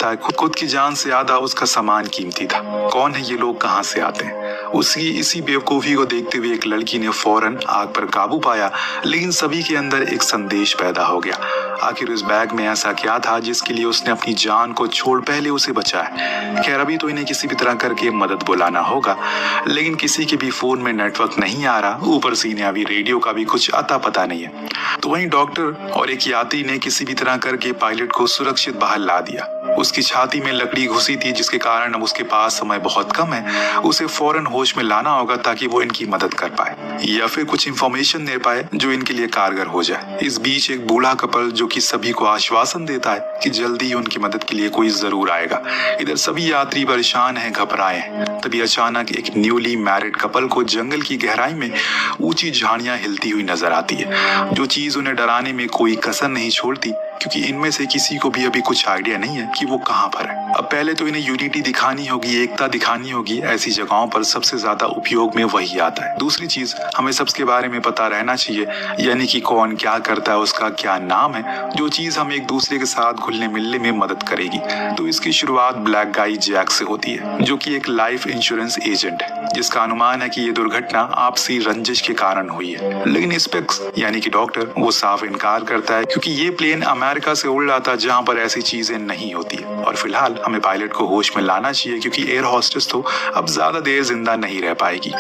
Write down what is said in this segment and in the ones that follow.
था खुद की जान से ज्यादा उसका सामान कीमती था। कौन है ये लोग, कहाँ से आते हैं? उसकी इसी बेवकूफी को देखते हुए एक लड़की ने फौरन आग पर काबू पाया, लेकिन सभी के अंदर एक संदेश पैदा हो गया। आखिर उस बैग में ऐसा क्या था जिसके लिए उसने अपनी जान को छोड़ पहले उसे बचाया? खैर, अभी तो इन्हें किसी भी तरह करके मदद बुलाना होगा, लेकिन किसी के भी फोन में नेटवर्क नहीं आ रहा, ऊपर से इन्हें अभी रेडियो का भी कुछ अता पता नहीं है। तो वहीं डॉक्टर और एक यात्री ने किसी भी तरह करके पायलट को सुरक्षित बाहर ला दिया। उसकी छाती में लकड़ी घुसी थी, जिसके कारण अब उसके पास समय बहुत कम है। उसे फौरन होश में लाना होगा ताकि वो इनकी मदद कर पाए या फिर कुछ इंफॉर्मेशन दे पाए जो इनके लिए कारगर हो जाए। इस बीच एक बूढ़ा कपल जो कि सभी को आश्वासन देता है कि जल्दी ही उनकी मदद के लिए कोई जरूर आएगा। इधर सभी यात्री परेशान हैं, घबराए हैं। तभी अचानक एक न्यूली मैरिड कपल को जंगल की गहराई में ऊंची झाड़ियां हिलती हुई नजर आती है, जो चीज उन्हें डराने में कोई कसर नहीं छोड़ती, क्योंकि इनमें से किसी को भी अभी कुछ आइडिया नहीं है कि वो कहाँ पर है। अब पहले तो इन्हें यूनिटी दिखानी होगी, एकता दिखानी होगी। ऐसी जगहों पर सबसे ज्यादा उपयोग में वही आता है। दूसरी चीज, हमें सबके बारे में पता रहना चाहिए, यानी कि कौन क्या करता है, उसका क्या नाम है, जो चीज हम एक दूसरे के साथ घुलने मिलने में मदद करेगी। तो इसकी शुरुआत ब्लैक गाई जैक से होती है, जो कि एक लाइफ इंश्योरेंस एजेंट है, जिसका अनुमान है कि ये दुर्घटना आपसी रंजिश के कारण हुई है। लेकिन स्पेक्स यानी कि डॉक्टर, वो साफ इनकार करता है, क्योंकि ये प्लेन अमेरिका से उड़ रहा था जहां पर ऐसी चीजें नहीं होती है। और फिलहाल हमें पायलट को होश में लाना चाहिए, क्योंकि एयर होस्टेस तो अब ज्यादा देर जिंदा नहीं रह पाएगी।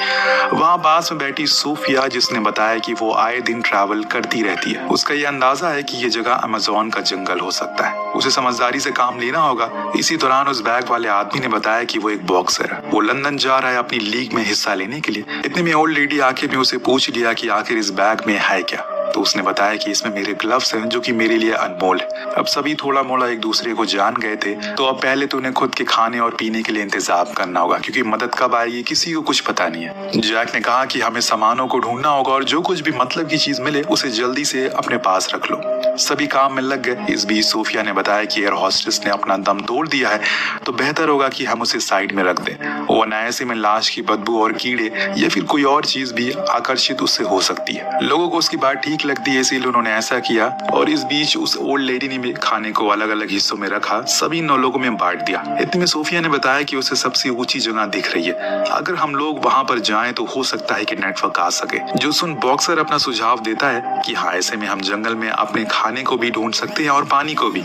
वहां पास में बैठी सोफिया, जिसने बताया कि वो आए दिन ट्रैवल करती रहती है, उसका ये अंदाजा है कि ये जगह अमेज़न का जंगल हो सकता है। उसे समझदारी से काम लेना होगा। इसी दौरान उस बैग वाले आदमी ने बताया कि वो एक बॉक्सर है, वो लंदन जा रहा है अपनी लीग में हिस्सा लेने के लिए। इतने में ओल्ड लेडी आके भी उसे पूछ लिया कि आखिर इस बैग में है क्या। तो उसने बताया कि इसमें मेरे ग्लव्स हैं, जो कि मेरे लिए अनमोल है। अब सभी थोड़ा मोड़ा एक दूसरे को जान गए थे, तो अब पहले तो उन्हें खुद के खाने और पीने के लिए इंतजाम करना होगा, क्योंकि मदद कब आएगी किसी को कुछ पता नहीं है। जैक ने कहा कि हमें सामानों को ढूंढना होगा और जो कुछ भी मतलब की चीज मिले उसे जल्दी से अपने पास रख लो। सभी काम में लग गए। इस बीच सोफिया ने बताया कि एयर होस्टेस ने अपना दम तोड़ दिया है, तो बेहतर होगा कि हम उसे साइड में रख दें, वरना ऐसे में लाश की बदबू और कीड़े या फिर कोई और चीज भी आकर्षित उससे हो सकती है। लोगों को उसकी बात ठीक लगती है, इसीलिए उन्होंने ऐसा किया। और इस बीच उस ओल्ड लेडी ने भी खाने को अलग अलग हिस्सों में रखा, सभी 9 लोगों में बांट दिया। इतने में सोफिया ने बताया कि उसे सबसे ऊंची जगह दिख रही है, अगर हम लोग वहां पर जाएं तो हो सकता है कि नेटवर्क आ सके। जो सुन बॉक्सर अपना सुझाव देता है कि हाँ, ऐसे में हम जंगल में अपने खाने को भी ढूंढ सकते हैं और पानी को भी,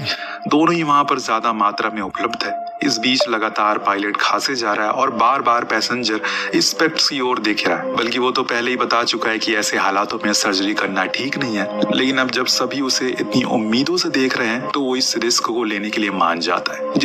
दोनों ही वहां पर ज्यादा मात्रा में उपलब्ध है। इस बीच लगातार पायलट खासे जा रहा है और बार बार पैसेंजर इस स्पेक्ट्स की ओर देख रहा है, बल्कि वो तो पहले ही बता चुका है कि ऐसे हालातों में सर्जरी करना ठीक नहीं है। लेकिन अब जब सभी उसे इतनी उम्मीदों से देख रहे हैं, तो वो इस रिस्क को लेने के लिए मान जाता है।